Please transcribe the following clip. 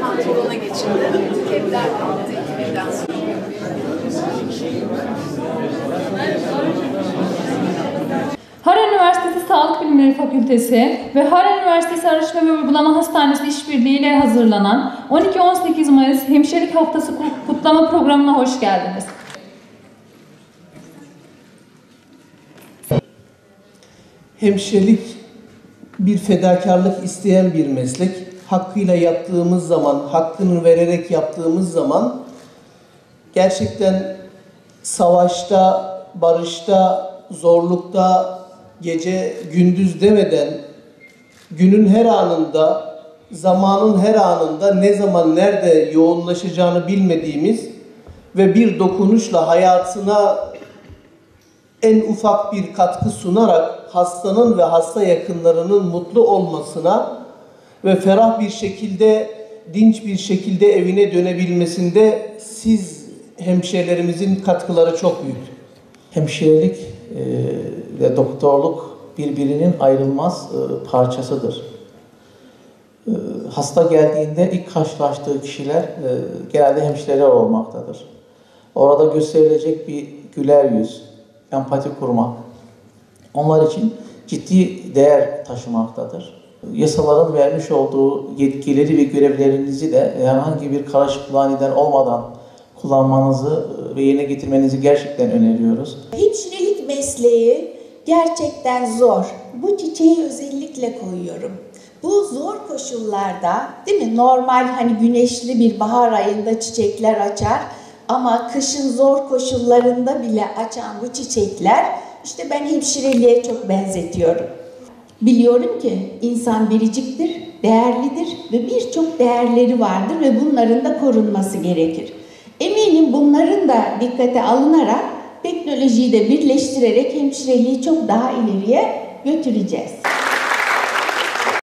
Pantolona geçildi. Kevler kalktı 2000'den sonra. Harran Üniversitesi Sağlık Bilimleri Fakültesi ve Harran Üniversitesi Araştırma ve Uygulama Hastanesi işbirliğiyle hazırlanan 12-18 Mayıs Hemşirelik Haftası kutlama programına hoş geldiniz. Hemşirelik bir fedakarlık isteyen bir meslek. Hakkıyla yaptığımız zaman, hakkını vererek yaptığımız zaman gerçekten savaşta, barışta, zorlukta, gece gündüz demeden günün her anında, zamanın her anında ne zaman nerede yoğunlaşacağını bilmediğimiz ve bir dokunuşla hayatına en ufak bir katkı sunarak hastanın ve hasta yakınlarının mutlu olmasına ve ferah bir şekilde, dinç bir şekilde evine dönebilmesinde siz hemşirelerimizin katkıları çok büyük. Hemşirelik ve doktorluk birbirinin ayrılmaz parçasıdır. Hasta geldiğinde ilk karşılaştığı kişiler genelde hemşireler olmaktadır. Orada gösterilecek bir güler yüz, empati kurmak, onlar için ciddi değer taşımaktadır. Yasaların vermiş olduğu yetkileri ve görevlerinizi de herhangi bir karışıklığa neden olmadan kullanmanızı ve yerine getirmenizi gerçekten öneriyoruz. Hemşirelik mesleği gerçekten zor. Bu çiçeği özellikle koyuyorum. Bu zor koşullarda, değil mi? Normal hani güneşli bir bahar ayında çiçekler açar ama kışın zor koşullarında bile açan bu çiçekler işte ben hemşireliğe çok benzetiyorum. Biliyorum ki insan biriciktir, değerlidir ve birçok değerleri vardır ve bunların da korunması gerekir. Eminim bunların da dikkate alınarak teknolojiyi de birleştirerek hemşireliği çok daha ileriye götüreceğiz.